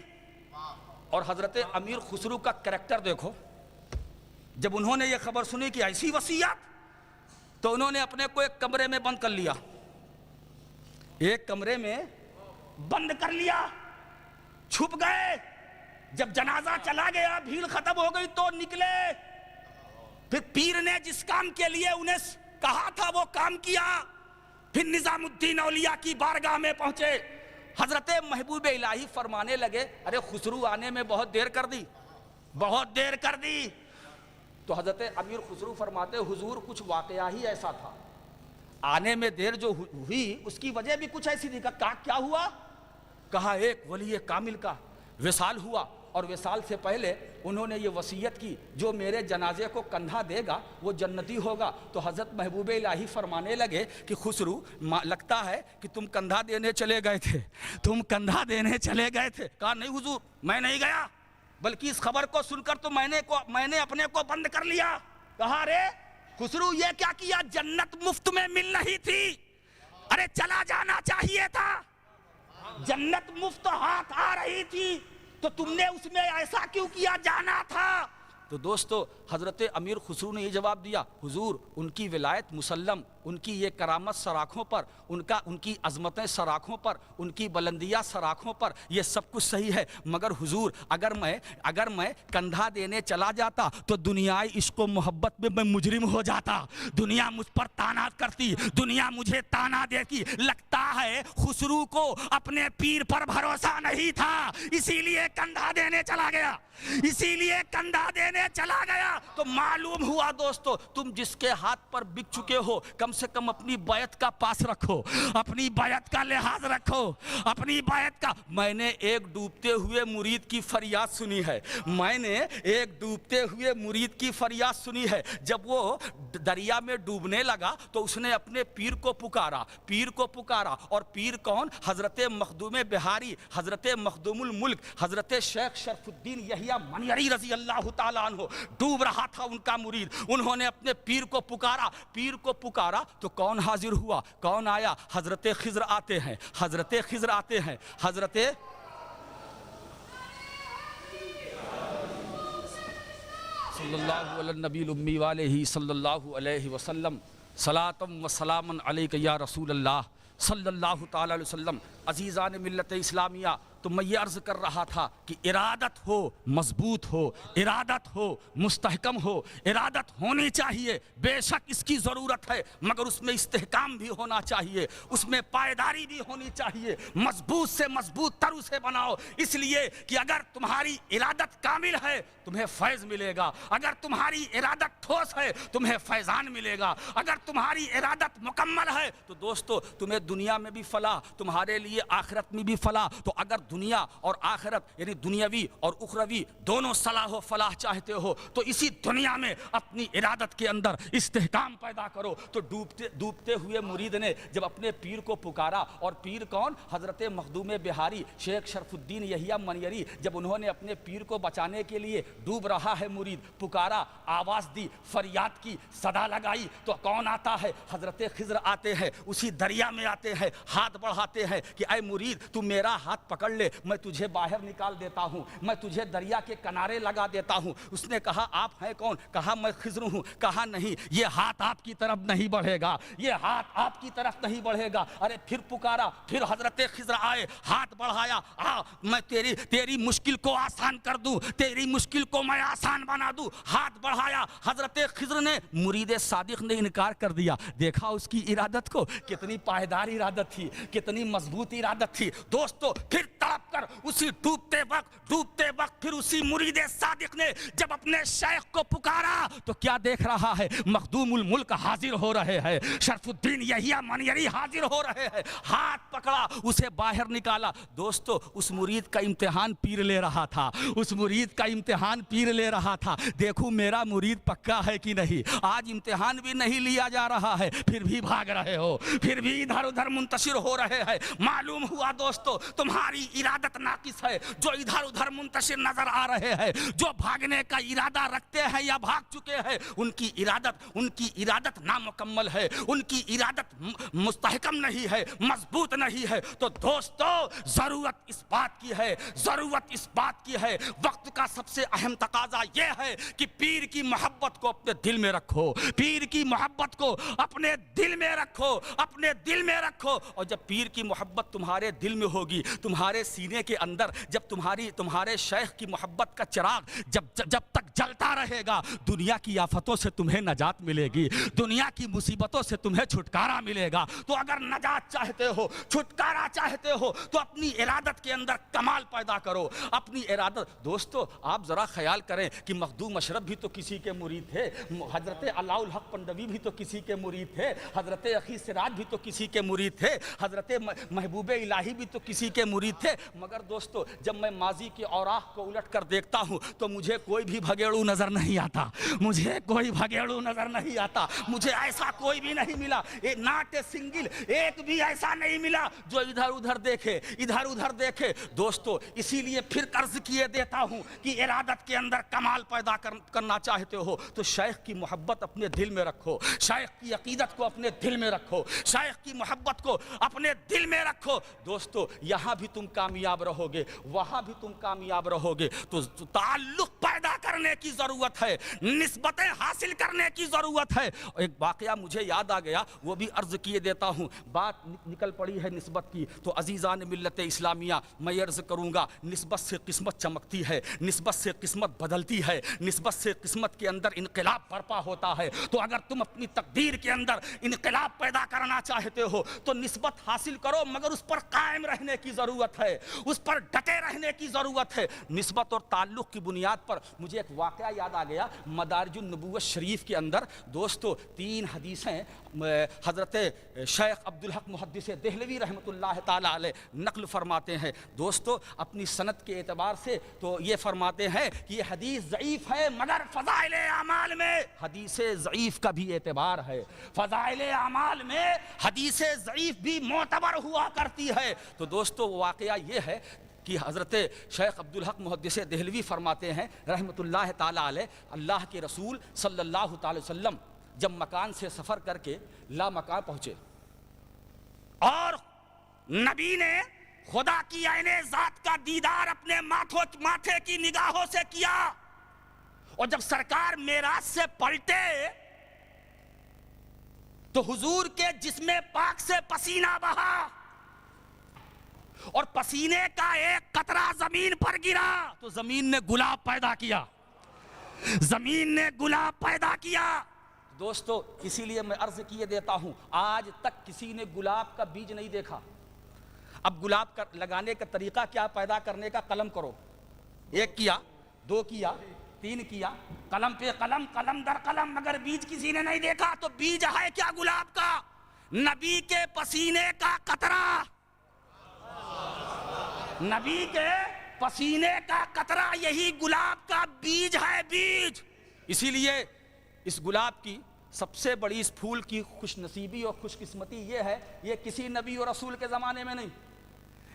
اور حضرت امیر خسرو کا کریکٹر دیکھو، جب انہوں نے یہ خبر سنی کہ ایسی وصیت، تو انہوں نے اپنے کو ایک کمرے میں بند کر لیا، ایک کمرے میں بند کر لیا، چھپ گئے۔ جب جنازہ چلا گیا، بھیڑ ختم ہو گئی تو نکلے۔ پھر پیر نے جس کام کے لیے انہیں کہا تھا وہ کام کیا۔ پھر نظام الدین اولیاء کی بارگاہ میں پہنچے، حضرت محبوب الہی فرمانے لگے ارے خسرو آنے میں بہت دیر کر دی۔ تو حضرت امیر خسرو فرماتے حضور کچھ واقعہ ہی ایسا تھا، آنے میں دیر جو ہوئی اس کی وجہ بھی کچھ ایسی تھی۔ کہا کیا ہوا؟ کہا ایک ولی کامل کا وصال ہوا، اور وصال سے پہلے انہوں نے یہ وصیت کی جو میرے جنازے کو کندھا دے گا وہ جنتی ہوگا۔ تو حضرت محبوب الہی فرمانے لگے کہ خسرو لگتا ہے کہ تم کندھا دینے چلے گئے تھے۔ کہا نہیں حضور میں نہیں گیا، بلکہ اس خبر کو سن کر تو میں نے اپنے کو بند کر لیا۔ کہا ارے خسرو یہ کیا کیا، جنت مفت میں مل رہی تھی، ارے چلا جانا چاہیے تھا، جنت مفت ہاتھ آ رہی تھی، تو تم نے اس میں ایسا کیوں کیا، جانا تھا۔ تو دوستو حضرت امیر خسرو نے یہ جواب دیا حضور ان کی ولایت مسلم، ان کی یہ کرامت سراخوں پر، ان کی عظمتیں سراخوں پر، ان کی بلندیاں سراخوں پر، یہ سب کچھ صحیح ہے، مگر حضور اگر میں کندھا دینے چلا جاتا تو دنیائی عشق و محبت میں میں مجرم ہو جاتا، دنیا مجھ پر تانا کرتی، دنیا مجھے تانا دیتی۔ لگتا ہے خسرو کو اپنے پیر پر بھروسہ نہیں تھا، اسی لیے کندھا دینے چلا گیا۔ تو معلوم ہوا دوستو تم جس کے ہاتھ پر بک چکے ہو، کم سے کم اپنی بیعت کا پاس رکھو، اپنی بیعت کا لحاظ رکھو، اپنی بیعت کا۔ میں نے ایک ڈوبتے ہوئے مرید کی فریاد سنی ہے، جب وہ دریا میں ڈوبنے لگا تو اس نے اپنے پیر کو پکارا، اور پیر کون؟ حضرت مخدوم بہاری، حضرت مخدوم الملک، حضرت شیخ شرف الدین یحییٰ منیری رضی اللہ تعالیٰ عنہ۔ ڈوب رہا تھا ان کا مرید، انہوں نے اپنے پیر کو پکارا تو کون حاضر ہوا، کون آیا؟ حضرت خضر آتے ہیں، حضرت صلی اللہ علیہ النبی الامی والہ صلی اللہ علیہ وسلم، صلاۃ و سلام علیک یا رسول اللہ صلی اللہ تعالی علیہ وسلم۔ عزیزان ملت اسلامیہ، تو میں یہ عرض کر رہا تھا کہ ارادت ہو مضبوط ہو، ارادت ہو مستحکم ہو، ارادت ہونی چاہیے، بے شک اس کی ضرورت ہے، مگر اس میں استحکام بھی ہونا چاہیے، اس میں پائیداری بھی ہونی چاہیے، مضبوط سے مضبوط تر اسے بناؤ، اس لیے کہ اگر تمہاری ارادت کامل ہے تمہیں فیض ملے گا، اگر تمہاری ارادت ٹھوس ہے تمہیں فیضان ملے گا، اگر تمہاری ارادت مکمل ہے تو دوستو تمہیں دنیا میں بھی فلاح، تمہارے لیے آخرت میں بھی فلاح۔ تو اگر دنیا اور آخرت یعنی دنیاوی اور اخروی دونوں صلاح و فلاح چاہتے ہو تو اسی دنیا میں اپنی ارادت کے اندر استحکام پیدا کرو۔ تو ڈوبتے ہوئے مرید نے جب اپنے پیر کو پکارا، اور پیر کون؟ حضرت مخدوم بہاری شیخ شرف الدین یحییٰ منیری، جب انہوں نے اپنے پیر کو بچانے کے لیے، ڈوب رہا ہے مرید، پکارا، آواز دی، فریاد کی، صدا لگائی، تو کون آتا ہے؟ حضرت خضر آتے ہیں، اسی دریا میں آتے ہیں، ہاتھ بڑھاتے ہیں کہ اے مرید تو میرا ہاتھ پکڑ لے، بولے میں تجھے باہر نکال دیتا ہوں, میں تجھے دریا کے کنارے لگا دیتا ہوں. اس نے کہا آپ ہیں کون؟ کہا میں خضر ہوں. کہا نہیں, یہ ہاتھ آپ کی طرف نہیں بڑھے گا, یہ ہاتھ آپ کی طرف نہیں بڑھے گا. ارے پھر پکارا, پھر حضرت خضر آئے, ہاتھ بڑھایا, میں تیری مشکل کو آسان کر دوں, تیری مشکل کو میں آسان بنا دوں. ہاتھ بڑھایا, حضرت خضر نے, مرید صادق نے انکار کر دیا. دیکھا اس کی ارادت کو, کتنی پائیدار ارادت تھی, کتنی مضبوط ارادت تھی. دوستو پھر تڑپ کر اسی ڈوبتے وقت پھر اسی مرید صادق نے جب اپنے شیخ کو پکارا تو کیا دیکھ رہا ہے؟ مخدوم الملک حاضر ہو رہے ہیں, شرف الدین یحییٰ منیری حاضر ہو رہے ہیں. ہاتھ پکڑا, اسے باہر نکالا. دوستو اس مرید کا امتحان پیر لے رہا تھا, اس مرید کا امتحان پیر لے رہا تھا. دیکھو میرا مرید پکا ہے کہ نہیں. آج امتحان بھی نہیں لیا جا رہا ہے, پھر بھی بھاگ رہے ہو, پھر بھی ادھر ادھر منتشر ہو رہے ہیں. معلوم ہوا دوستو تمہاری ارادت ناقص ہے. جو ادھر ادھر منتشر نظر آ رہے ہیں, جو بھاگنے کا ارادہ رکھتے ہیں یا بھاگ چکے ہیں, ان کی ارادت نامکمل ہے, ان کی ارادت مستحکم نہیں ہے, مضبوط نہیں ہے. تو دوستو ضرورت اس بات کی ہے, وقت کا سب سے اہم تقاضا یہ ہے کہ پیر کی محبت کو اپنے دل میں رکھو, پیر کی محبت کو اپنے دل میں رکھو, اپنے دل میں رکھو. اور جب پیر کی محبت تمہارے دل میں ہوگی, تمہارے سینے کے اندر جب تمہارے شیخ کی محبت کا چراغ جب تک جلتا رہے گا, دنیا کی آفتوں سے تمہیں نجات ملے گی, دنیا کی مصیبتوں سے تمہیں چھٹکارا ملے گا. تو اگر نجات چاہتے ہو, چھٹکارا چاہتے ہو, تو اپنی ارادت کے اندر کمال پیدا کرو. اپنی ارادت, دوستو آپ ذرا خیال کریں کہ مخدوم اشرف بھی تو کسی کے مرید تھے, حضرت علاء الحق پنڈوی بھی تو کسی کے مرید تھے, حضرت اخی سراج بھی تو کسی کے مرید تھے, حضرت محبوب الہی بھی تو کسی کے مرید تھے. مگر دوستو جب میں ماضی کے اوراق کو الٹ کر دیکھتا ہوں تو مجھے کوئی بھی بھگیڑو نظر نہیں آتا, مجھے کوئی بھگیڑو نظر نہیں آتا. مجھے ایسا کوئی بھی نہیں ملا, ناٹ سنگل, ایک بھی ایسا نہیں ملا جو ادھر ادھر دیکھے. دوستو اسی لیے پھر قرض کیے دیتا ہوں کہ ارادت کے اندر کمال پیدا کرنا چاہتے ہو تو شیخ کی محبت اپنے دل میں رکھو, شیخ کی عقیدت کو اپنے دل میں رکھو, شیخ کی محبت کو اپنے دل میں رکھو. دوستو یہاں بھی تم کامیاب رہو گے, وہاں بھی تم کامیاب رہو گے. تو تعلق پیدا کرنے کی ضرورت ہے, نسبتیں حاصل کرنے کی ضرورت ہے. ایک واقعہ مجھے یاد آ گیا, وہ بھی عرض کیے دیتا ہوں. بات نکل پڑی ہے نسبت کی, تو عزیزان ملت اسلامیہ میں عرض کروں گا, نسبت سے قسمت چمکتی ہے, نسبت سے قسمت بدلتی ہے, نسبت سے قسمت کے اندر انقلاب برپا ہوتا ہے. تو اگر تم اپنی تقدیر کے اندر انقلاب پیدا کرنا چاہتے ہو تو نسبت حاصل کرو, مگر اس پر قائم رہنے کی ضرورت ہے, اس پر ڈٹے رہنے کی ضرورت ہے. نسبت اور تعلق کی بنیاد پر مجھے ایک واقعہ یاد آ گیا. مدارج النبوت شریف کے اندر دوستو 3 حدیثیں حضرت شیخ عبدالحق محدث دہلوی رحمۃ اللہ تعالی علیہ نقل فرماتے ہیں. دوستو اپنی سند کے اعتبار سے تو یہ فرماتے ہیں کہ یہ حدیث ضعیف ہے, مگر فضائل اعمال میں حدیث ضعیف کا بھی اعتبار ہے, فضائل اعمال میں حدیث ضعیف بھی معتبر ہوا کرتی ہے. تو دوستو واقعہ یہ ہے کہ حضرت شیخ عبدالحق محدث دہلوی فرماتے ہیں رحمۃ اللہ تعالی علیہ, اللہ کے رسول صلی اللہ تعالی وسلم جب مکان سے سفر کر کے لا مکان پہنچے اور نبی نے خدا کی عین ذات کا دیدار اپنے ماتھے کی نگاہوں سے کیا, اور جب سرکار معراج سے پلٹے تو حضور کے جسم پاک سے پسینہ بہا اور پسینے کا ایک قطرہ زمین پر گرا تو زمین نے گلاب پیدا کیا, زمین نے گلاب پیدا کیا. دوستو اسی لیے میں عرض کیے دیتا ہوں, آج تک کسی نے گلاب کا بیج نہیں دیکھا. اب گلاب کا لگانے کا طریقہ کیا, پیدا کرنے کا قلم کرو, 1 کیا, 2 کیا, 3 کیا, قلم پہ قلم, قلم در قلم, مگر بیج کسی نے نہیں دیکھا. تو بیج ہے کیا گلاب کا؟ نبی کے پسینے کا قطرہ, نبی کے پسینے کا قطرہ, یہی گلاب کا بیج ہے, بیج. اسی لیے اس گلاب کی سب سے بڑی, اس پھول کی خوش نصیبی اور خوش قسمتی یہ ہے, یہ کسی نبی اور رسول کے زمانے میں نہیں,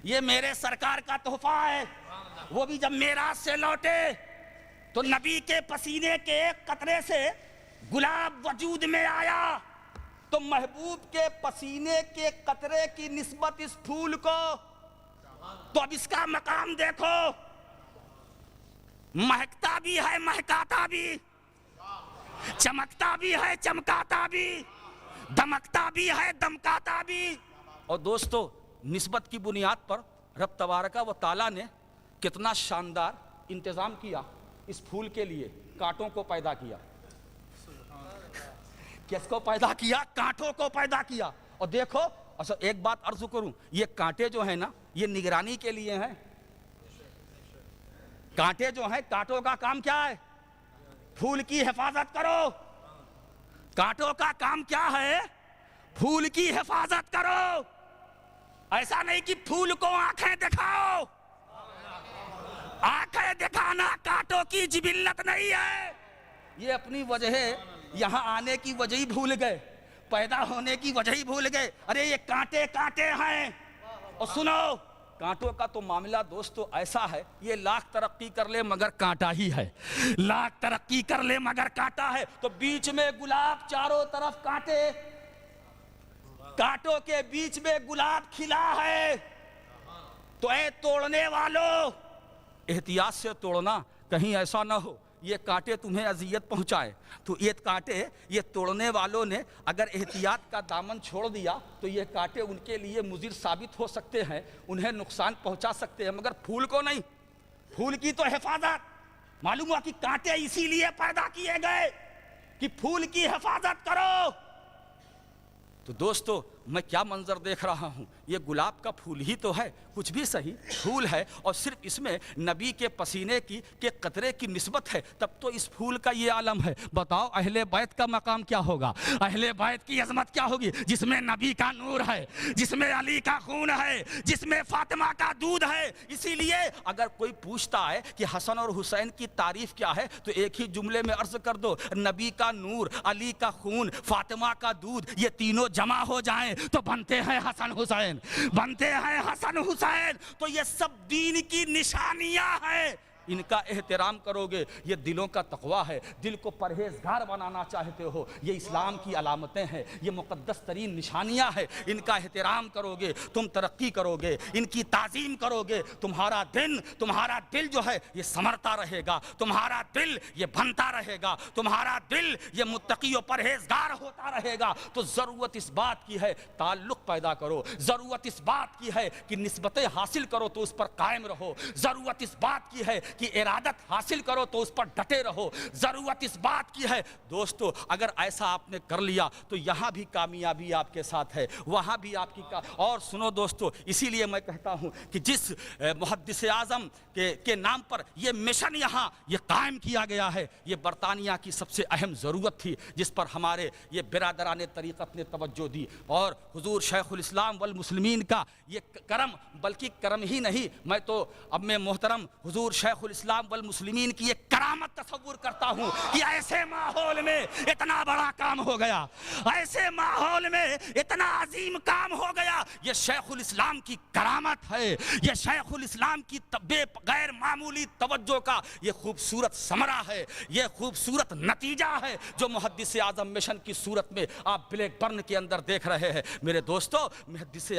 یہ میرے سرکار کا تحفہ ہے. وہ بھی جب معراج سے لوٹے تو نبی کے پسینے کے ایک قطرے سے گلاب وجود میں آیا, تو محبوب کے پسینے کے قطرے کی نسبت اس پھول کو تو اب اس کا مقام دیکھو، مہکتا بھی ہے مہکاتا بھی، چمکتا بھی ہے چمکاتا بھی، دمکتا بھی ہے دمکاتا بھی۔ اور دوستو نسبت کی بنیاد پر رب تبارک و تعالیٰ نے کتنا شاندار انتظام کیا اس پھول کے لیے، کانٹوں کو پیدا کیا۔ کس کو پیدا کیا؟ کانٹوں کو پیدا کیا۔ اور دیکھو اچھا ایک بات عرض کروں، یہ کانٹے جو ہیں نا یہ نگرانی کے لیے ہیں۔ کانٹے جو ہیں، کانٹوں کا کام کیا ہے؟ پھول کی حفاظت کرو۔ کانٹوں کا کام کیا ہے؟ پھول کی حفاظت کرو۔ ایسا نہیں کہ پھول کو آنکھیں دکھاؤ، آنکھیں دکھانا کانٹوں کی جبلت نہیں ہے۔ یہ اپنی وجہ یہاں آنے کی وجہ ہی بھول گئے، پیدا ہونے کی وجہ ہی بھول گئے۔ ارے یہ کانٹے کانٹے ہیں۔ اور سنو کانٹوں کا تو معاملہ دوستو ایسا ہے، یہ لاکھ ترقی کر لے مگر کانٹا ہی ہے، لاکھ ترقی کر لے مگر کانٹا ہے۔ تو بیچ میں گلاب، چاروں طرف کانٹے، کانٹوں کے بیچ میں گلاب کھلا ہے۔ تو اے توڑنے والوں احتیاط سے توڑنا، کہیں ایسا نہ ہو یہ کانٹے تمہیں اذیت پہنچائے۔ تو یہ کانٹے، یہ توڑنے والوں نے اگر احتیاط کا دامن چھوڑ دیا تو یہ کانٹے ان کے لیے مضر ثابت ہو سکتے ہیں، انہیں نقصان پہنچا سکتے ہیں، مگر پھول کو نہیں۔ پھول کی تو حفاظت، معلوم ہوا کہ کانٹے اسی لیے پیدا کیے گئے کہ پھول کی حفاظت کرو۔ تو دوستو میں کیا منظر دیکھ رہا ہوں، یہ گلاب کا پھول ہی تو ہے، کچھ بھی صحیح پھول ہے، اور صرف اس میں نبی کے پسینے کی کے قطرے کی نسبت ہے، تب تو اس پھول کا یہ عالم ہے۔ بتاؤ اہل بیت کا مقام کیا ہوگا، اہل بیت کی عظمت کیا ہوگی، جس میں نبی کا نور ہے، جس میں علی کا خون ہے، جس میں فاطمہ کا دودھ ہے۔ اسی لیے اگر کوئی پوچھتا ہے کہ حسن اور حسین کی تعریف کیا ہے تو ایک ہی جملے میں عرض کر دو، نبی کا نور، علی کا خون، فاطمہ کا دودھ، یہ تینوں جمع ہو جائیں تو بنتے ہیں حسن حسین، بنتے ہیں حسن حسین۔ تو یہ سب دین کی نشانیاں ہیں، ان کا احترام کرو گے، یہ دلوں کا تقویٰ ہے۔ دل کو پرہیزگار بنانا چاہتے ہو، یہ اسلام کی علامتیں ہیں، یہ مقدس ترین نشانیاں ہیں، ان کا احترام کرو گے تم ترقی کرو گے، ان کی تعظیم کرو گے، تمہارا دل جو ہے یہ سمرتا رہے گا، تمہارا دل یہ بنتا رہے گا، تمہارا دل یہ متقی و پرہیزگار ہوتا رہے گا۔ تو ضرورت اس بات کی ہے تعلق پیدا کرو، ضرورت اس بات کی ہے کہ نسبتیں حاصل کرو تو اس پر قائم رہو، ضرورت اس بات کی ہے کہ ارادت حاصل کرو تو اس پر ڈٹے رہو، ضرورت اس بات کی ہے۔ دوستو اگر ایسا آپ نے کر لیا تو یہاں بھی کامیابی آپ کے ساتھ ہے، وہاں بھی آپ کی اور سنو دوستو اسی لیے میں کہتا ہوں کہ جس محدث اعظم کے نام پر یہ مشن یہاں یہ قائم کیا گیا ہے، یہ برطانیہ کی سب سے اہم ضرورت تھی جس پر ہمارے یہ برادران طریقت نے توجہ دی، اور حضور شیخ الاسلام والمسلمین کا یہ کرم، بلکہ کرم ہی نہیں، میں تو اب میں محترم حضور شیخ الاسلام والمسلمین کی ایک کرامت تصور کرتا ہوں کہ ایسے ماحول میں اتنا بڑا کام ہو گیا، ایسے ماحول میں اتنا عظیم کام ہو گیا۔ یہ شیخ الاسلام کی کرامت ہے، یہ شیخ الاسلام کی غیر معمولی توجہ کا یہ خوبصورت ثمرہ ہے، یہ خوبصورت نتیجہ ہے جو محدث اعظم مشن کی صورت میں آپ بلیک برن کے اندر دیکھ رہے ہیں۔ میرے دوستو محدث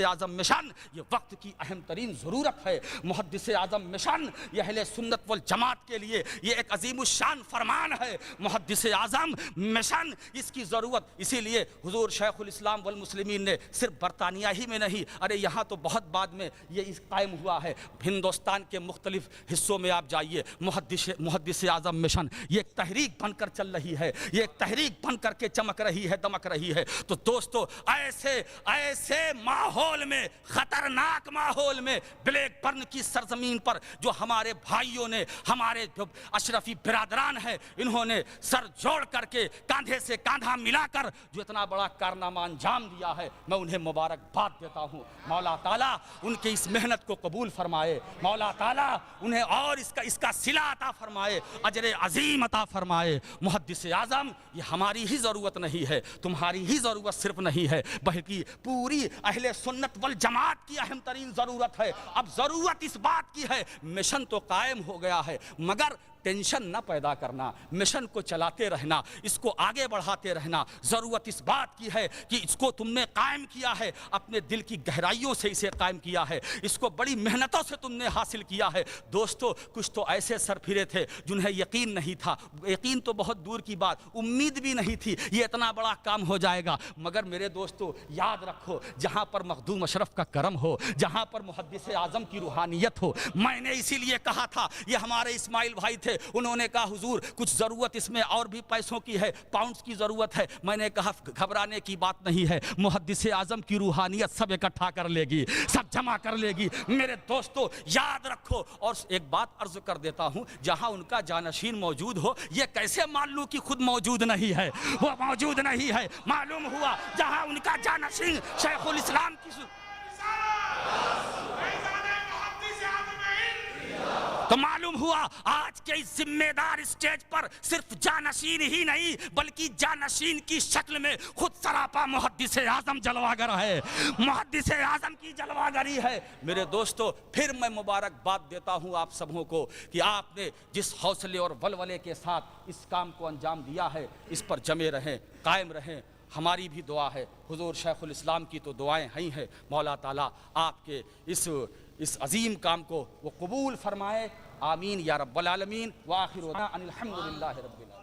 اعظم مشن یہ وقت کی اہم ترین ضرورت ہے۔ محدث اعظم مشن یہ اہل سنت والجماعت کے لیے یہ ایک عظیم الشان فرمان ہے۔ محدث اعظم مشن اس کی ضرورت، اسی لیے حضور شیخ الاسلام والمسلمین نے صرف برطانیہ ہی میں نہیں، ارے یہاں تو بہت بعد میں یہ قائم ہوا ہے، ہندوستان کے مختلف حصوں میں آپ جائیے، محدث اعظم مشن یہ ایک تحریک بن کر چل رہی ہے، یہ ایک تحریک بن کر کے چمک رہی ہے، دمک رہی ہے۔ تو دوستو ایسے ماحول میں، خطرناک ماحول میں، بلیک برن کی سرزمین پر جو ہمارے بھائیوں نے، ہمارے جو اشرفی برادران ہیں، انہوں نے سر جوڑ کر کے کاندھے سے کاندھا ملا کر جو اتنا بڑا کارنامہ انجام دیا ہے، میں انہیں مبارکباد دیتا ہوں۔ مولا تعالیٰ ان کی اس محنت کو قبول فرمائے، مولا تعالیٰ انہیں اور اس کا صلہ عطا فرمائے، اجر عظیم عطا فرمائے۔ محدث اعظم یہ ہماری ہی ضرورت نہیں ہے، تمہاری ہی ضرورت صرف نہیں ہے، بلکہ پوری اہل سنت والجماعت کی اہم ترین ضرورت ہے۔ اب ضرورت اس بات کی ہے، مشن تو قائم ہو گیا ہے، مگر ٹینشن نہ پیدا کرنا، مشن کو چلاتے رہنا، اس کو آگے بڑھاتے رہنا۔ ضرورت اس بات کی ہے کہ اس کو تم نے قائم کیا ہے، اپنے دل کی گہرائیوں سے اسے قائم کیا ہے، اس کو بڑی محنتوں سے تم نے حاصل کیا ہے۔ دوستو، کچھ تو ایسے سر پھرے تھے جنہیں یقین نہیں تھا، یقین تو بہت دور کی بات، امید بھی نہیں تھی یہ اتنا بڑا کام ہو جائے گا، مگر میرے دوستو یاد رکھو، جہاں پر مخدوم اشرف کا کرم ہو، جہاں پر محدث اعظم کی روحانیت ہو، میں نے اسی لیے کہا تھا، یہ ہمارے اسماعیل بھائی تھے، انہوں نے کہا حضور کچھ ضرورت اس میں اور بھی پیسوں کی ہے، پاؤنڈز کی ضرورت ہے، میں نے کہا گھبرانے کی بات نہیں ہے، محدث اعظم کی روحانیت سب اکٹھا کر لے گی، سب جمع کر لے گی۔ میرے دوستو یاد رکھو، اور ایک بات عرض کر دیتا ہوں، جہاں ان کا جانشین موجود ہو، یہ کیسے مان لوں کہ خود موجود نہیں ہے؟ وہ موجود نہیں ہے، معلوم ہوا جہاں ان کا جانشین شیخ الاسلام کی تو معلوم ہوا آج کے اس ذمہ دار اسٹیج پر صرف جانشین ہی نہیں بلکہ جانشین کی شکل میں خود سراپا محدث اعظم جلواگر ہے، محدث اعظم کی جلواگری ہے۔ میرے دوستو پھر میں مبارکباد دیتا ہوں آپ سبوں کو کہ آپ نے جس حوصلے اور ولولے کے ساتھ اس کام کو انجام دیا ہے، اس پر جمے رہیں، قائم رہیں۔ ہماری بھی دعا ہے، حضور شیخ الاسلام کی تو دعائیں ہیں، مولا تعالیٰ آپ کے اس عظیم کام کو وہ قبول فرمائے، آمین یا رب العالمین۔ وآخر دعوانا ان الحمدللہ رب العالمین۔